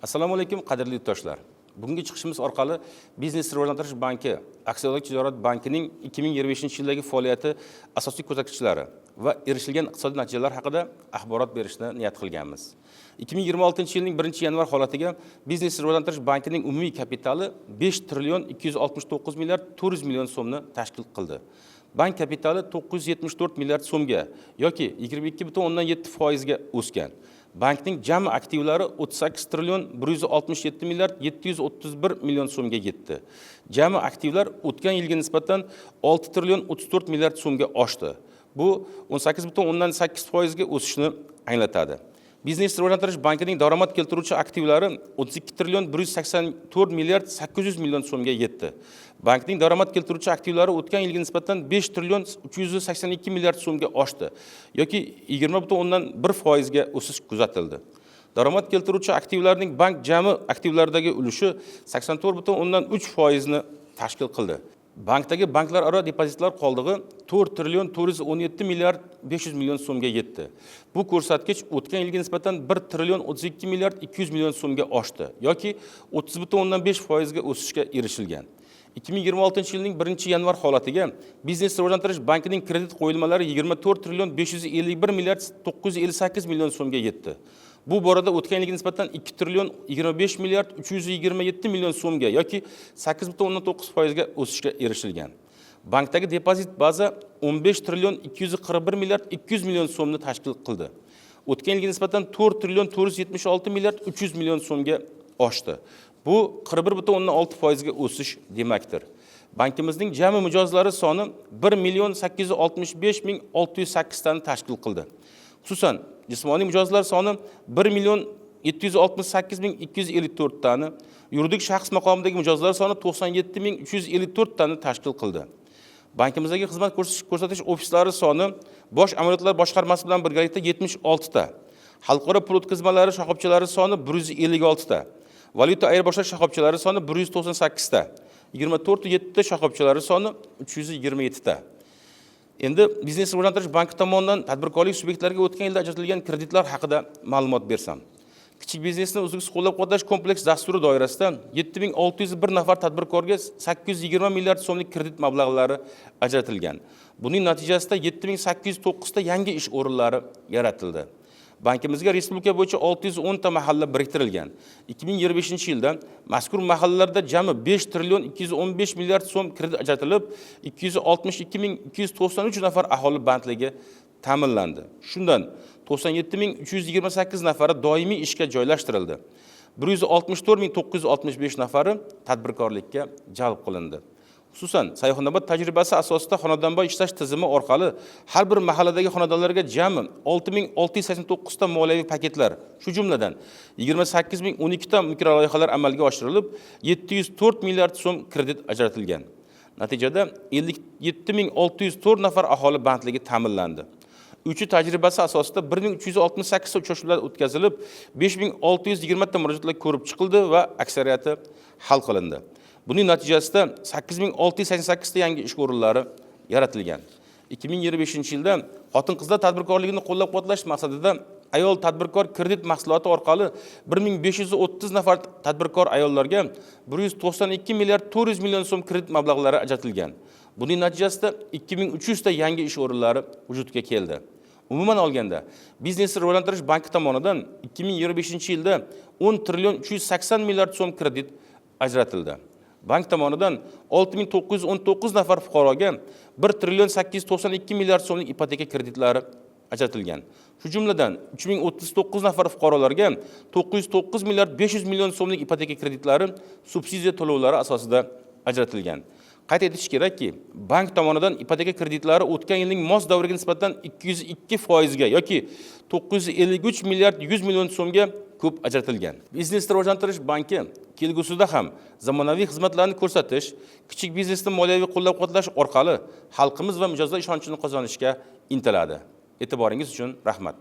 Assalomu alaykum qadrli yurtdoshlar. Bugungi chiqishimiz orqali Biznes rivojlantirish banki, Aksiyadorlik tijorat bankining 2025-yildagi faoliyati asosiy ko'rsatkichlari va erishilgan iqtisodiy natijalar haqida axborot berishni niyat qilganmiz. 2026-yilning 1-yanvar holatiga Biznes rivojlantirish bankining umumiy kapitali 5 trillion 269 milliard 400 million so'mni tashkil qildi. Bank kapitali 974 milliard so'mga yoki 22,7% ga o'sgan. Bankning jami aktivlari 38 trillion 167 milliard 731 million so'mga yetdi. Jami aktivlar o'tgan yilga nisbatan 6 trillion 34 milliard so'mga oshdi. Bu 18,8% ga o'sishni anglatadi. Biznes rivojlantirish bankining daromad keltiruvchi aktivlari 32 trillion 184 milliard 800 million so'mga yetdi. Bankning daromad keltiruvchi aktivlari o'tgan yilga nisbatan 5 trillion 382 milliard so'mga oshdi yoki 20,1% ga o'sish kuzatildi. Daromad keltiruvchi aktivlarning bank jami aktivlaridagi ulushi 84,3% ni tashkil qildi. Bankdagi banklararo depozitlar qoldig'i 4 trillion 417 milliard 500 million so'mga yetdi. Bu ko'rsatkich o'tgan yilga nisbatan 1 trillion 32 milliard 200 million so'mga oshdi yoki 30,5% ga o'sishga erishilgan. 2026-yilning 1-yanvar holatiga Biznes rivojlantirish bankining kredit qo'yilmalari 24 trillion 551 milliard 958 million so'mga yetdi. Bu borada o'tgan yilga nisbatan 2 trillion 25 milliard 327 million so'mga yoki 8,9% ga o'sishga erishilgan. Bankdagi depozit baza 15 trillion 241 milliard 200 million so'mni tashkil qildi. O'tgan yilga nisbatan 4 trillion 476 milliard 300 million so'mga oshdi. Bu 41,6% ga o'sish demakdir. Bankimizning jami mijozlari soni 1 million 865 ming 608 tani tashkil qildi. Xususan, jismoniy mijozlar soni 1 million 768 ming 254 tani, yuridik shaxs maqomidagi mijozlar soni 97 ming 354 tani tashkil qildi. Bankimizdagi xizmat ko'rsatish ofislari soni bosh amaliyotlar boshqarmasi bilan birgalikda 76 ta. Xalqaro pul o'tkazmalari shoxobchalari soni 156 ta. Valyuta ayirboshlash shoxobchalari soni 198 ta. 24,7 ta shoxobchalari soni 327 ta. Endi Biznes rivojlantirish banki tomonidan tadbirkorlik subyektlariga o'tgan yilda ajratilgan kreditlar haqida ma'lumot bersam. Kichik biznesni uzluksiz qo'llab-quvvatlash kompleks dasturi doirasida 7601 nafar tadbirkorga 820 milliard so'mlik kredit mablag'lari ajratilgan. Buning natijasida 7809 ta yangi ish o'rinlari yaratildi. Bankimizga respublika bo'yicha 610 ta mahalla biriktirilgan. 2025-yilda mazkur mahallalarda jami 5 trillion 215 milliard so'm kredit ajratilib, 262,293 nafar aholi bandligi ta'minlandi. Shundan 97,328 nafari doimiy ishga joylashtirildi. 164,965 nafari tadbirkorlikka jalb qilindi. Xususan, sayyohonobod tajribasi asosida xonadonboy ishlash tizimi orqali har bir mahalladagi xonadonlarga jami 6689 ta moliyaviy paketlar, shu jumladan 28012 ta mikroloyihalar amalga oshirilib, 704 milliard so'm kredit ajratilgan. Natijada 57604 nafar aholi bandligi ta'minlandi. Uchi tajribasi asosida 1368 ta uchrashuvlar o'tkazilib, 5620 ta murojaatlar ko'rib chiqildi va aksariyati hal qilindi. Buning natijasida 8688 ta yangi ish o'rinlari yaratilgan. 2025-yilda xotin-qizlar tadbirkorligini qo'llab-quvvatlash maqsadida ayol tadbirkor kredit mahsuloti orqali 1530 nafar tadbirkor ayollarga 192 milliard 400 million so'm kredit mablag'lari ajratilgan. Buning natijasida 2300 ta yangi ish o'rinlari vujudga keldi. Umuman olganda, Biznes rivojlantirish banki tomonidan 2025-yilda 10 trillion 380 milliard so'm kredit ajratildi. Bank tomonidan 6919 nafar fuqaroga 1 trillion 892 milliard so'mlik ipoteka kreditlari ajratilgan. Shu jumladan 3039 nafar fuqarolarga 909 milliard 500 million so'mlik ipoteka kreditlari subsidiya to'lovlari asosida ajratilgan. Qayd etish kerakki, bank tomonidan ipoteka kreditlari o'tgan yilning mos davriga nisbatan 202% ga yoki 953 milliard 100 million so'mga ko'p ajratilgan. Biznes rivojlantirish banki kelgusida ham zamonaviy xizmatlarni ko'rsatish, kichik biznesni moliyaviy qo'llab-quvvatlash orqali xalqimiz va mijozlar ishonchini qozonishga intiladi. E'tiboringiz uchun rahmat.